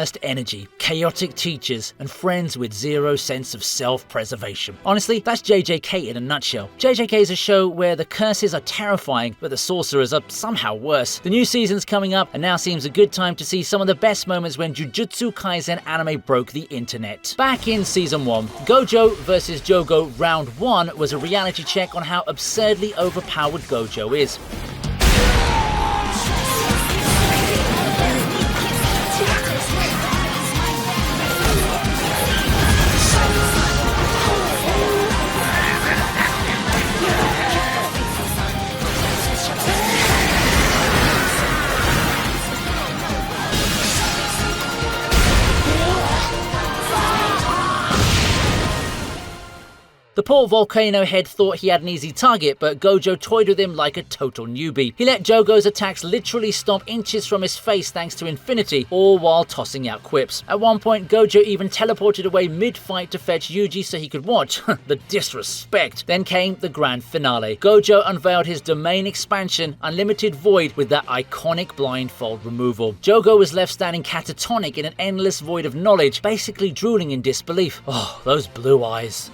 cursed energy, chaotic teachers, and friends with zero sense of self-preservation. Honestly, that's JJK in a nutshell. JJK is a show where the curses are terrifying, but the sorcerers are somehow worse. The new season's coming up, and now seems a good time to see some of the best moments when Jujutsu Kaisen anime broke the internet. Back in season 1, Gojo vs Jogo round 1 was a reality check on how absurdly overpowered Gojo is. The poor volcano head thought he had an easy target, but Gojo toyed with him like a total newbie. He let Jogo's attacks literally stop inches from his face thanks to infinity, all while tossing out quips. At one point, Gojo even teleported away mid-fight to fetch Yuji so he could watch. The disrespect! Then came the grand finale. Gojo unveiled his domain expansion, Unlimited Void, with that iconic blindfold removal. Jogo was left standing catatonic in an endless void of knowledge, basically drooling in disbelief. Oh, those blue eyes.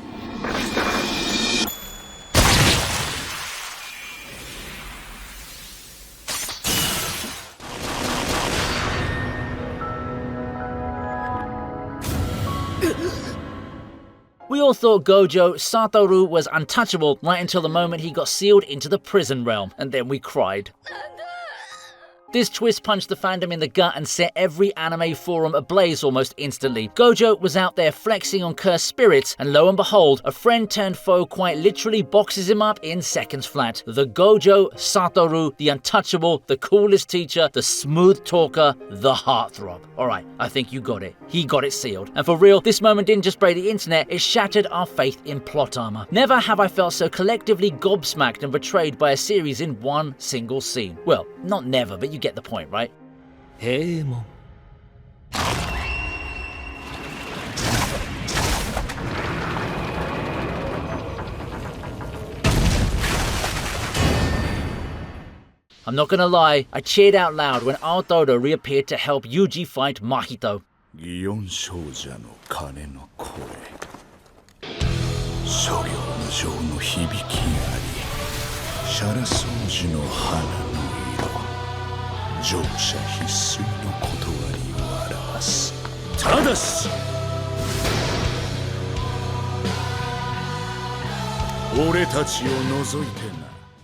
We all thought Gojo Satoru was untouchable right until the moment he got sealed into the prison realm, and then we cried. This twist punched the fandom in the gut and set every anime forum ablaze almost instantly. Gojo was out there flexing on cursed spirits, and lo and behold, a friend turned foe quite literally boxes him up in seconds flat. The Gojo Satoru, the untouchable, the coolest teacher, the smooth talker, the heartthrob. Alright, I think you got it. He got it sealed. And for real, this moment didn't just break the internet, it shattered our faith in plot armor. Never have I felt so collectively gobsmacked and betrayed by a series in one single scene. Well, not never, but you get the point, right? Hey, Mom. I'm not gonna lie, I cheered out loud when Itadori reappeared to help Yuji fight Mahito.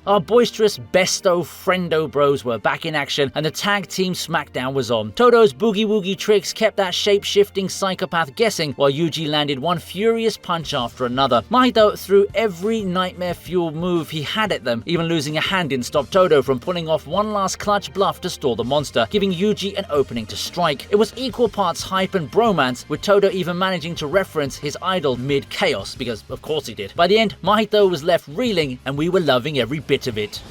Our boisterous besto friendo bros were back in action, and the tag team smackdown was on. Todo's boogie woogie tricks kept that shape-shifting psychopath guessing, while Yuji landed one furious punch after another. Mahito threw every nightmare-fueled move he had at them, even losing a hand didn't stop Todo from pulling off one last clutch bluff to stall the monster, giving Yuji an opening to strike. It was equal parts hype and bromance, with Todo even managing to reference his idol mid-chaos, because of course he did. By the end, Mahito was left reeling, and we were loving every bit of it.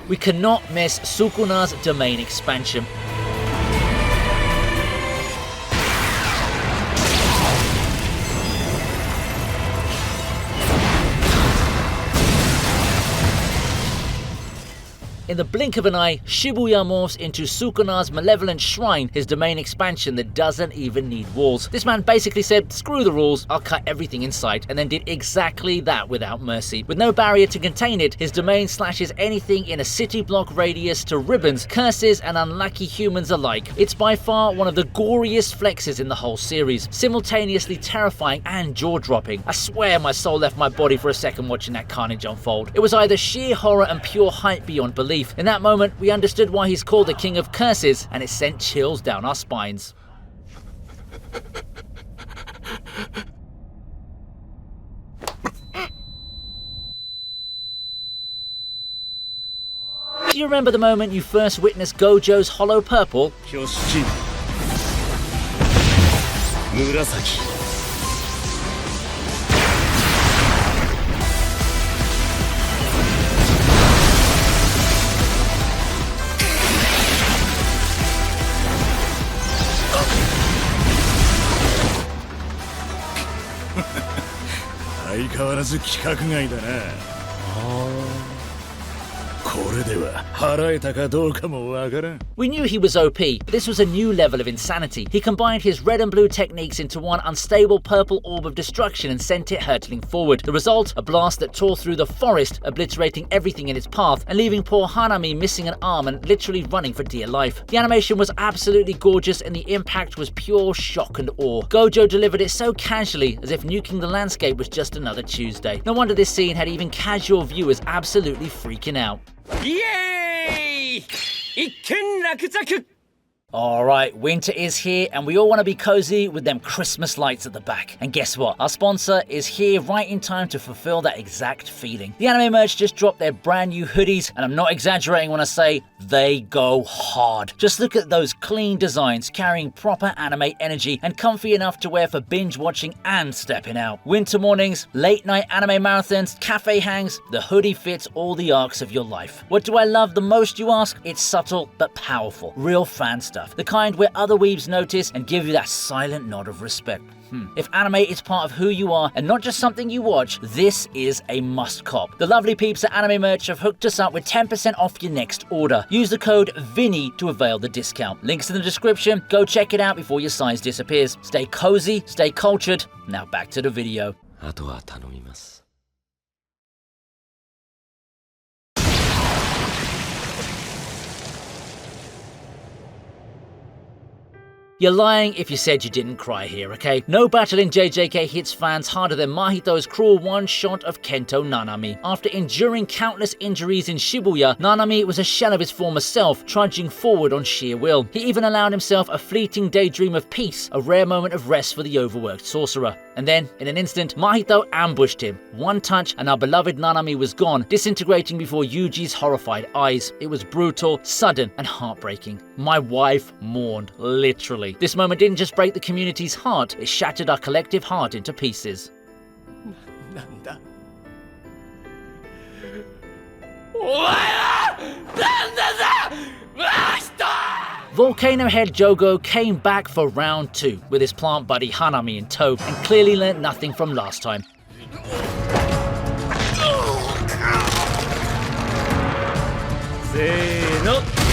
We cannot miss Sukuna's domain expansion. In the blink of an eye, Shibuya morphs into Sukuna's malevolent shrine, his domain expansion that doesn't even need walls. This man basically said, screw the rules, I'll cut everything in sight, and then did exactly that without mercy. With no barrier to contain it, his domain slashes anything in a city block radius to ribbons, curses, and unlucky humans alike. It's by far one of the goriest flexes in the whole series, simultaneously terrifying and jaw-dropping. I swear my soul left my body for a second watching that carnage unfold. It was either sheer horror and pure hype beyond belief. In that moment, we understood why he's called the King of Curses, and it sent chills down our spines. Do you remember the moment you first witnessed Gojo's hollow purple? 相変わらず規格外だな。これでは払えたかどうかもわからん。 We knew he was OP, but this was a new level of insanity. He combined his red and blue techniques into one unstable purple orb of destruction and sent it hurtling forward. The result? A blast that tore through the forest, obliterating everything in its path and leaving poor Hanami missing an arm and literally running for dear life. The animation was absolutely gorgeous and the impact was pure shock and awe. Gojo delivered it so casually, as if nuking the landscape was just another Tuesday. No wonder this scene had even casual viewers absolutely freaking out. Yay! 一件落着! Alright, winter is here and we all want to be cozy with them Christmas lights at the back. And guess what? Our sponsor is here right in time to fulfill that exact feeling. The anime merch just dropped their brand new hoodies and I'm not exaggerating when I say they go hard. Just look at those clean designs carrying proper anime energy and comfy enough to wear for binge watching and stepping out. Winter mornings, late night anime marathons, cafe hangs, the hoodie fits all the arcs of your life. What do I love the most, you ask? It's subtle but powerful. Real fan stuff. The kind where other weebs notice and give you that silent nod of respect. If anime is part of who you are and not just something you watch, this is a must cop. The lovely peeps at Anime Merch have hooked us up with 10% off your next order. Use the code VINI to avail the discount. Links in the description. Go check it out before your size disappears. Stay cozy, stay cultured. Now back to the video. あとは頼みます。 You're lying if you said you didn't cry here, okay? No battle in JJK hits fans harder than Mahito's cruel one-shot of Kento Nanami. After enduring countless injuries in Shibuya, Nanami was a shell of his former self, trudging forward on sheer will. He even allowed himself a fleeting daydream of peace, a rare moment of rest for the overworked sorcerer. And then, in an instant, Mahito ambushed him. One touch and our beloved Nanami was gone, disintegrating before Yuji's horrified eyes. It was brutal, sudden, and heartbreaking. My wife mourned, literally. This moment didn't just break the community's heart, it shattered our collective heart into pieces. なんだお前はなんだぞマスター Volcano Head Jogo came back for round 2 with his plant buddy Hanami in tow and clearly learnt nothing from last time. せーの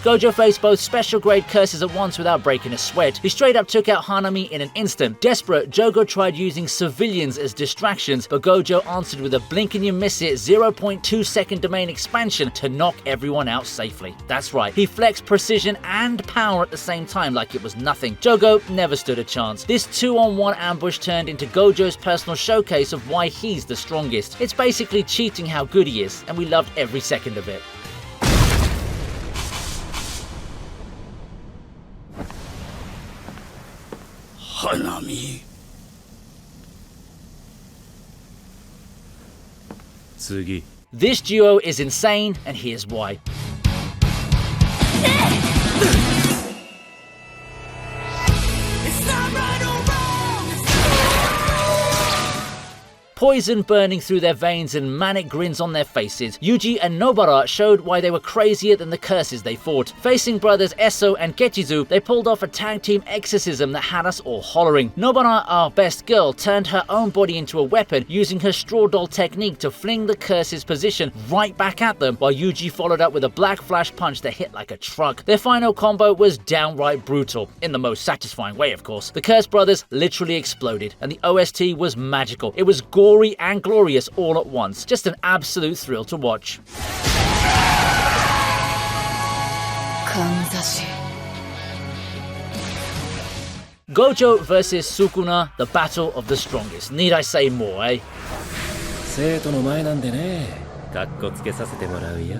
Gojo faced both special grade curses at once without breaking a sweat. He straight up took out Hanami in an instant. Desperate, Jogo tried using civilians as distractions, but Gojo answered with a blink and you miss it 0.2 second domain expansion to knock everyone out safely. That's right, he flexed precision and power at the same time like it was nothing. Jogo never stood a chance. This 2-on-1 ambush turned into Gojo's personal showcase of why he's the strongest. It's basically cheating how good he is, and we loved every second of it. Hanami. 次 This duo is insane, and here's why. Poison burning through their veins and manic grins on their faces, Yuji and Nobara showed why they were crazier than the curses they fought. Facing brothers Eso and Gechizu, they pulled off a tag team exorcism that had us all hollering. Nobara, our best girl, turned her own body into a weapon, using her straw doll technique to fling the curse's position right back at them, while Yuji followed up with a black flash punch that hit like a truck. Their final combo was downright brutal, in the most satisfying way of course. The Curse brothers literally exploded, and the OST was magical. It was gory and glorious all at once. Just an absolute thrill to watch. Gojo versus Sukuna, the battle of the strongest. Need I say more, eh? 生徒の前なんでねかっこつけさせてもらうよ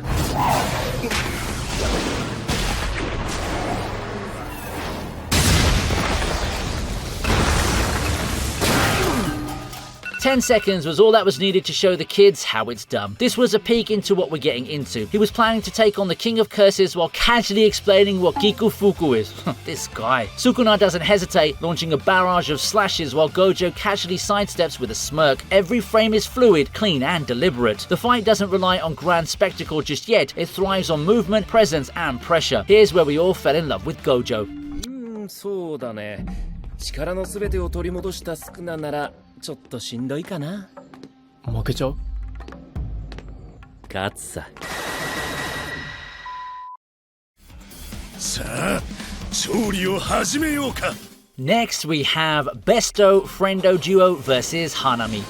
10 seconds was all that was needed to show the kids how it's done. This was a peek into what we're getting into. He was planning to take on the King of Curses while casually explaining what Gikufuku is. This guy. Sukuna doesn't hesitate, launching a barrage of slashes while Gojo casually sidesteps with a smirk. Every frame is fluid, clean and deliberate. The fight doesn't rely on grand spectacle just yet, it thrives on movement, presence and pressure. Here's where we all fell in love with Gojo. そうだね。力のすべてを取り戻したスクナならちょっとしんどいかな。負けちゃう？勝つさ。さあ、勝利を始めようか。 Next we have Besto Friendo Duo vs Hanami.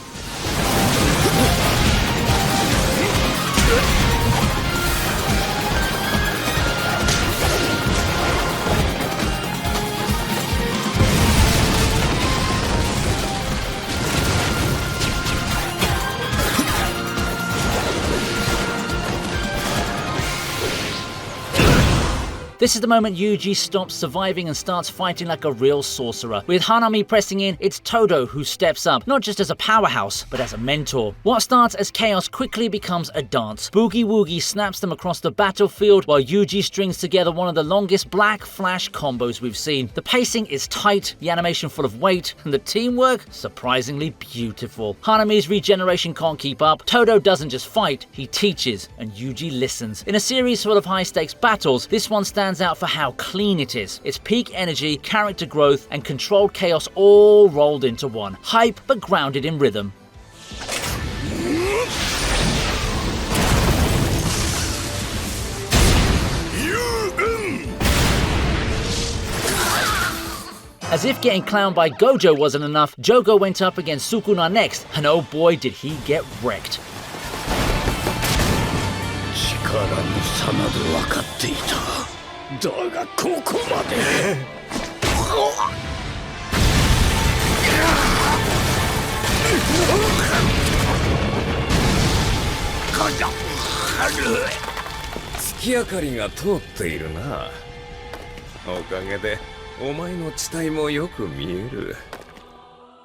This is the moment Yuji stops surviving and starts fighting like a real sorcerer. With Hanami pressing in, it's Todo who steps up, not just as a powerhouse, but as a mentor. What starts as chaos quickly becomes a dance. Boogie Woogie snaps them across the battlefield while Yuji strings together one of the longest black flash combos we've seen. The pacing is tight, the animation full of weight, and the teamwork surprisingly beautiful. Hanami's regeneration can't keep up. Todo doesn't just fight, he teaches, and Yuji listens. In a series full of high-stakes battles, this one stands out for how clean it is. It's peak energy, character growth, and controlled chaos all rolled into one. Hype, but grounded in rhythm. As if getting clowned by Gojo wasn't enough, Jogo went up against Sukuna next, and oh boy did he get wrecked. 力の差など分かっていた。だがここまで。月明かりが通っているな。おかげでお前の地帯もよく見える。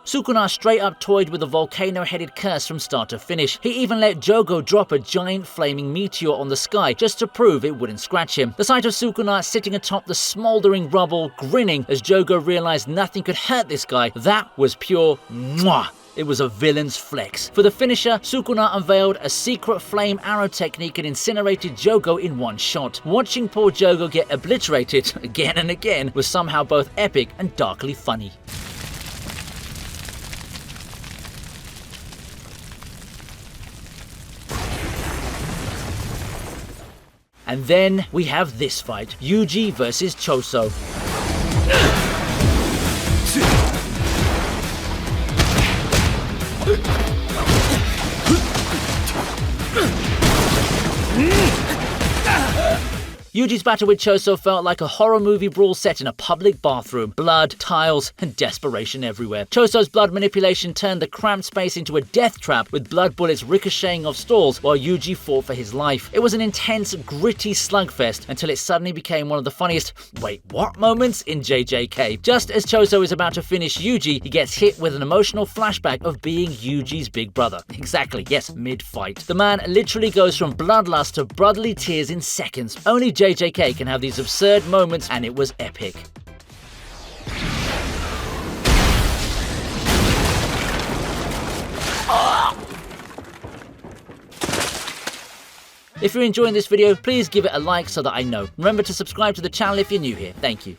Sukuna straight up toyed with the volcano-headed curse from start to finish. He even let Jogo drop a giant flaming meteor on the sky just to prove it wouldn't scratch him. The sight of Sukuna sitting atop the smouldering rubble, grinning as Jogo realized nothing could hurt this guy, that was pure mwah. It was a villain's flex. For the finisher, Sukuna unveiled a secret flame arrow technique and incinerated Jogo in one shot. Watching poor Jogo get obliterated again and again was somehow both epic and darkly funny. And then we have this fight, Yuji vs Choso. Yuji's battle with Choso felt like a horror movie brawl set in a public bathroom. Blood, tiles, and desperation everywhere. Choso's blood manipulation turned the cramped space into a death trap with blood bullets ricocheting off stalls while Yuji fought for his life. It was an intense, gritty slugfest until it suddenly became one of the funniest "wait, what?" moments in JJK. Just as Choso is about to finish Yuji, he gets hit with an emotional flashback of being Yuji's big brother. Exactly, yes, mid-fight. The man literally goes from bloodlust to brotherly tears in seconds. Only JJK can have these absurd moments, and it was epic. If you're enjoying this video, please give it a like so that I know. Remember to subscribe to the channel if you're new here. Thank you.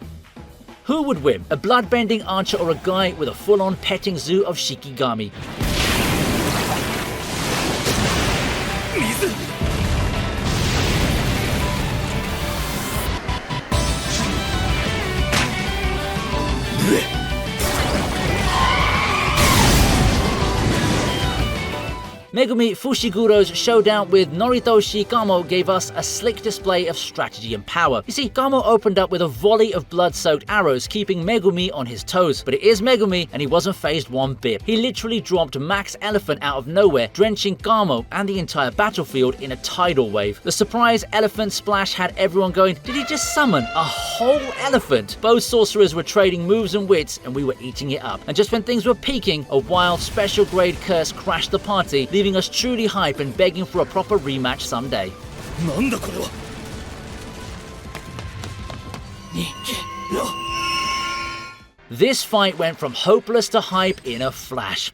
Who would win, a bloodbending archer or a guy with a full-on petting zoo of Shikigami? Megumi Fushiguro's showdown with Noritoshi Gamo gave us a slick display of strategy and power. You see, Gamo opened up with a volley of blood-soaked arrows, keeping Megumi on his toes. But it is Megumi, and he wasn't phased one bit. He literally dropped Max Elephant out of nowhere, drenching Gamo and the entire battlefield in a tidal wave. The surprise elephant splash had everyone going, did he just summon a whole elephant? Both sorcerers were trading moves and wits, and we were eating it up. And just when things were peaking, a wild special grade curse crashed the party, leaving us truly hype and begging for a proper rematch someday. This fight went from hopeless to hype in a flash.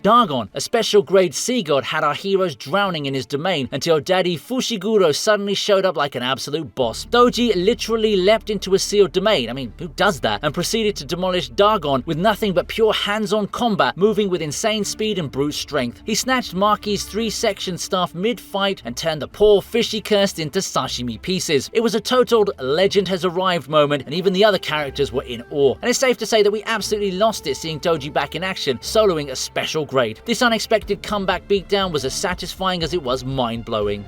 Dagon, a special grade sea god, had our heroes drowning in his domain until Daddy Fushiguro suddenly showed up like an absolute boss. Doji literally leapt into a sealed domain, I mean, who does that? And proceeded to demolish Dagon with nothing but pure hands-on combat, moving with insane speed and brute strength. He snatched Maki's 3-section staff mid-fight and turned the poor fishy cursed into sashimi pieces. It was a total legend has arrived moment, and even the other characters were in awe. And it's safe to say that we absolutely lost it seeing Doji back in action, soloing a special grade. This unexpected comeback beatdown was as satisfying as it was mind-blowing.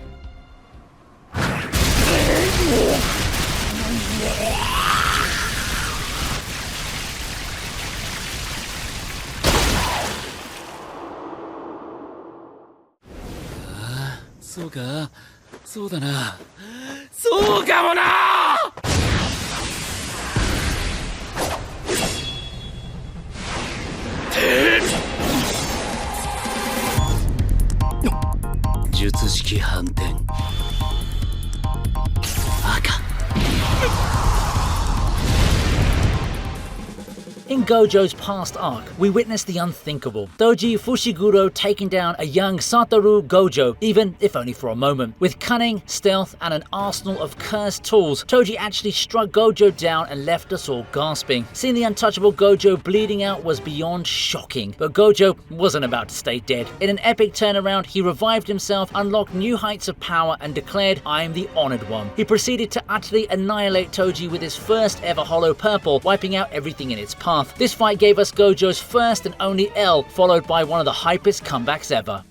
In Gojo's past arc, we witnessed the unthinkable. Doji Fushiguro taking down a young Satoru Gojo, even if only for a moment. With cunning, stealth, and an arsenal of cursed tools, Toji actually struck Gojo down and left us all gasping. Seeing the untouchable Gojo bleeding out was beyond shocking, but Gojo wasn't about to stay dead. In an epic turnaround, he revived himself, unlocked new heights of power, and declared, "I am the honored one." He proceeded to utterly annihilate Toji with his first ever Hollow Purple, wiping out everything in its path. This fight gave us Gojo's first and only L, followed by one of the hypest comebacks ever.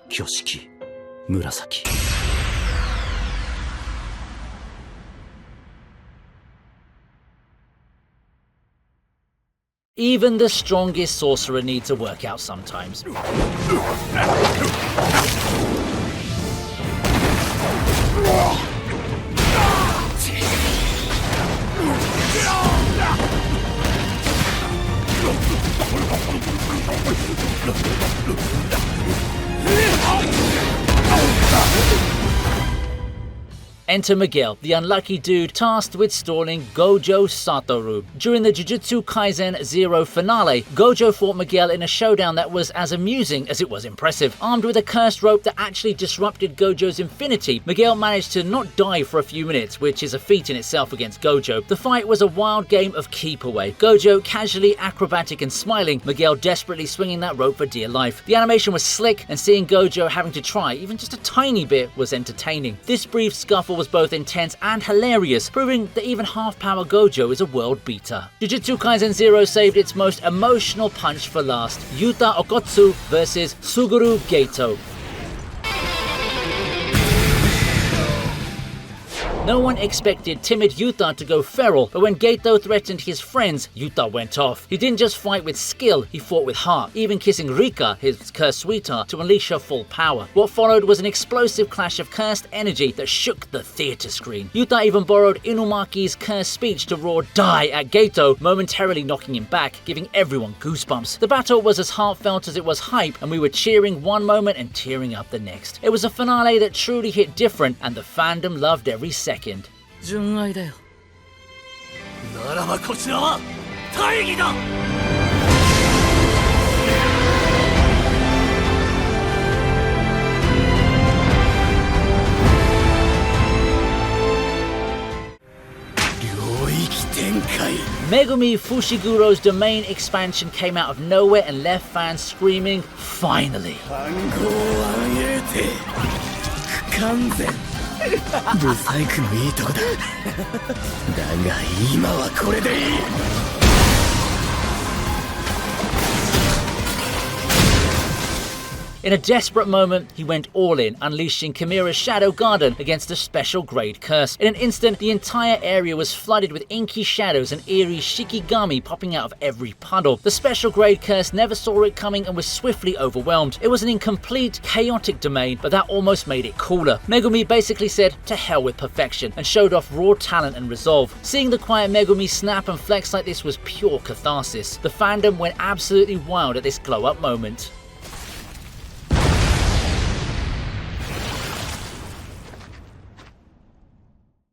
Kyoshiki, Murasaki. Even the strongest sorcerer needs a workout sometimes. Enter Miguel, the unlucky dude tasked with stalling Gojo Satoru. During the Jujutsu Kaisen 0 finale, Gojo fought Miguel in a showdown that was as amusing as it was impressive. Armed with a cursed rope that actually disrupted Gojo's infinity, Miguel managed to not die for a few minutes, which is a feat in itself against Gojo. The fight was a wild game of keep away. Gojo casually acrobatic and smiling, Miguel desperately swinging that rope for dear life. The animation was slick, and seeing Gojo having to try even just a tiny bit was entertaining. This brief scuffle was both intense and hilarious, proving that even half-power Gojo is a world beater. Jujutsu Kaisen 0 saved its most emotional punch for last, Yuta Okotsu versus Suguru Geto. No one expected timid Yuta to go feral, but when Geto threatened his friends, Yuta went off. He didn't just fight with skill, he fought with heart, even kissing Rika, his cursed sweetheart, to unleash her full power. What followed was an explosive clash of cursed energy that shook the theater screen. Yuta even borrowed Inumaki's cursed speech to roar "Die" at Geto, momentarily knocking him back, giving everyone goosebumps. The battle was as heartfelt as it was hype, and we were cheering one moment and tearing up the next. It was a finale that truly hit different, and the fandom loved every second. 純愛だよ。ならばこちらは大義だ。領域展開。 Megumi Fushiguro's domain expansion came out of nowhere and left fans screaming, "Finally!" 暗号を上げて完全ブサイクもいいとこだだが今はこれでいい。In a desperate moment, he went all in, unleashing Chimera's Shadow Garden against a special grade curse. In an instant, the entire area was flooded with inky shadows and eerie shikigami popping out of every puddle. The special grade curse never saw it coming and was swiftly overwhelmed. It was an incomplete, chaotic domain, but that almost made it cooler. Megumi basically said, to hell with perfection, and showed off raw talent and resolve. Seeing the quiet Megumi snap and flex like this was pure catharsis. The fandom went absolutely wild at this glow-up moment.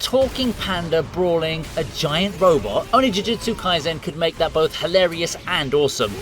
Talking panda brawling a giant robot, only Jujutsu Kaisen could make that both hilarious and awesome.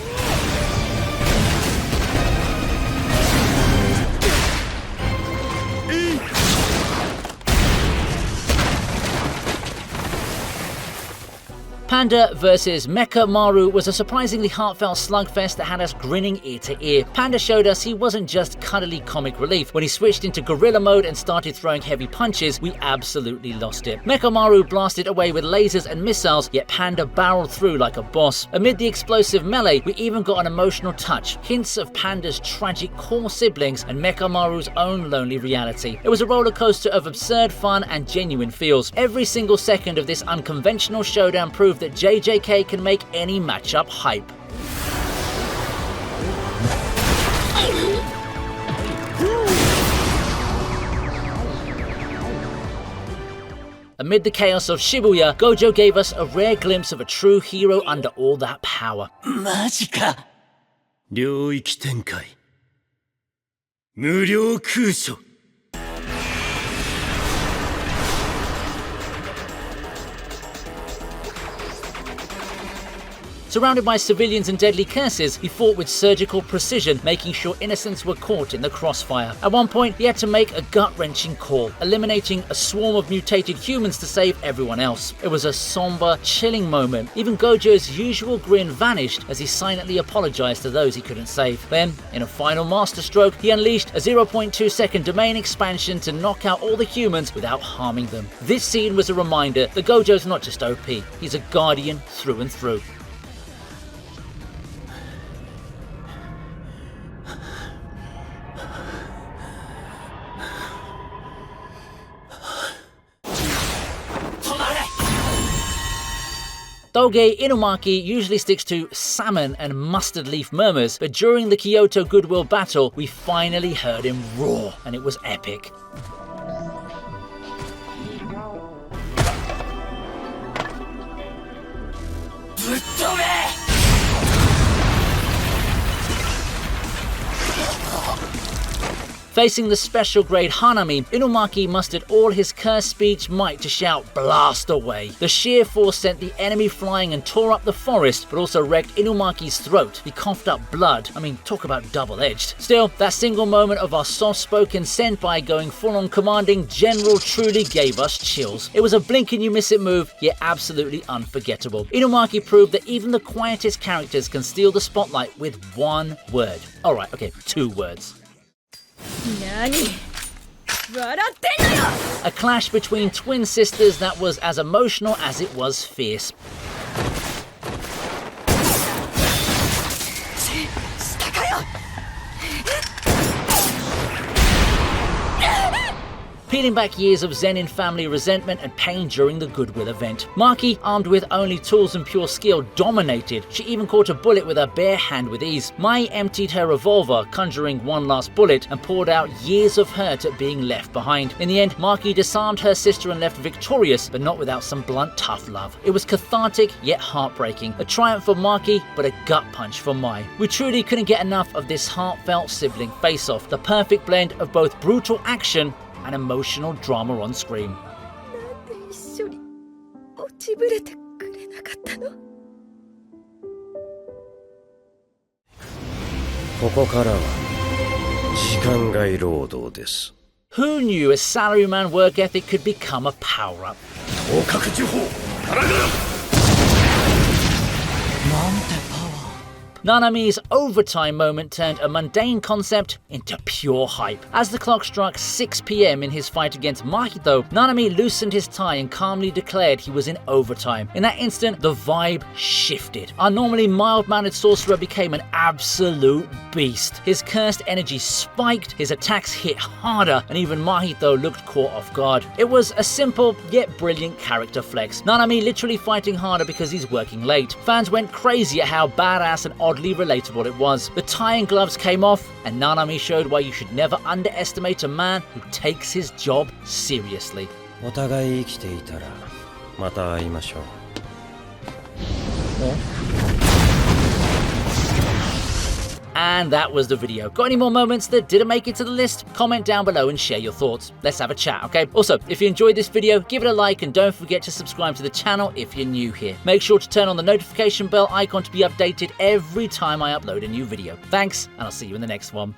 Panda vs Mecha Maru was a surprisingly heartfelt slugfest that had us grinning ear to ear. Panda showed us he wasn't just cuddly comic relief. When he switched into gorilla mode and started throwing heavy punches, we absolutely lost it. Mecha Maru blasted away with lasers and missiles, yet Panda barreled through like a boss. Amid the explosive melee, we even got an emotional touch, hints of Panda's tragic core siblings and Mecha Maru's own lonely reality. It was a roller coaster of absurd fun and genuine feels. Every single second of this unconventional showdown proved that JJK can make any matchup hype. Amid the chaos of Shibuya, Gojo gave us a rare glimpse of a true hero under all that power. マジか。領域展開。無料空所。Surrounded by civilians and deadly curses, he fought with surgical precision, making sure innocents were caught in the crossfire. At one point, he had to make a gut-wrenching call, eliminating a swarm of mutated humans to save everyone else. It was a somber, chilling moment. Even Gojo's usual grin vanished as he silently apologized to those he couldn't save. Then, in a final masterstroke, he unleashed a 0.2-second domain expansion to knock out all the humans without harming them. This scene was a reminder that Gojo's not just OP, he's a guardian through and through. Doge Inumaki usually sticks to salmon and mustard leaf murmurs, but during the Kyoto Goodwill battle, we finally heard him roar, and it was epic. Facing the special grade Hanami, Inumaki mustered all his cursed speech might to shout "blast away." The sheer force sent the enemy flying and tore up the forest, but also wrecked Inumaki's throat. He coughed up blood. I mean, talk about double-edged. Still, that single moment of our soft-spoken senpai going full-on commanding general truly gave us chills. It was a blink-and-you-miss-it move, yet absolutely unforgettable. Inumaki proved that even the quietest characters can steal the spotlight with one word. Alright, okay, 2 words. A clash between twin sisters that was as emotional as it was fierce. Peeling back years of Zenin family resentment and pain during the Goodwill event. Maki, armed with only tools and pure skill, dominated. She even caught a bullet with her bare hand with ease. Mai emptied her revolver, conjuring one last bullet, and poured out years of hurt at being left behind. In the end, Maki disarmed her sister and left victorious, but not without some blunt tough love. It was cathartic, yet heartbreaking. A triumph for Maki, but a gut punch for Mai. We truly couldn't get enough of this heartfelt sibling face-off, the perfect blend of both brutal action and emotional drama on screen. ここからは時間外労働です。 Who knew a salaryman work ethic could become a power-up? 合格呪法ガラガラ。Nanami's overtime moment turned a mundane concept into pure hype. As the clock struck 6 p.m. in his fight against Mahito, Nanami loosened his tie and calmly declared he was in overtime. In that instant, the vibe shifted. Our normally mild-mannered sorcerer became an absolute beast. His cursed energy spiked, his attacks hit harder, and even Mahito looked caught off guard. It was a simple yet brilliant character flex. Nanami literally fighting harder because he's working late. Fans went crazy at how badass and oddly relatable it was. The tie and gloves came off, and Nanami showed why you should never underestimate a man who takes his job seriously. お互い生きていたらまた会いましょう。And that was the video. Got any more moments that didn't make it to the list? Comment down below and share your thoughts. Let's have a chat, okay? Also, if you enjoyed this video, give it a like and don't forget to subscribe to the channel if you're new here. Make sure to turn on the notification bell icon to be updated every time I upload a new video. Thanks, and I'll see you in the next one.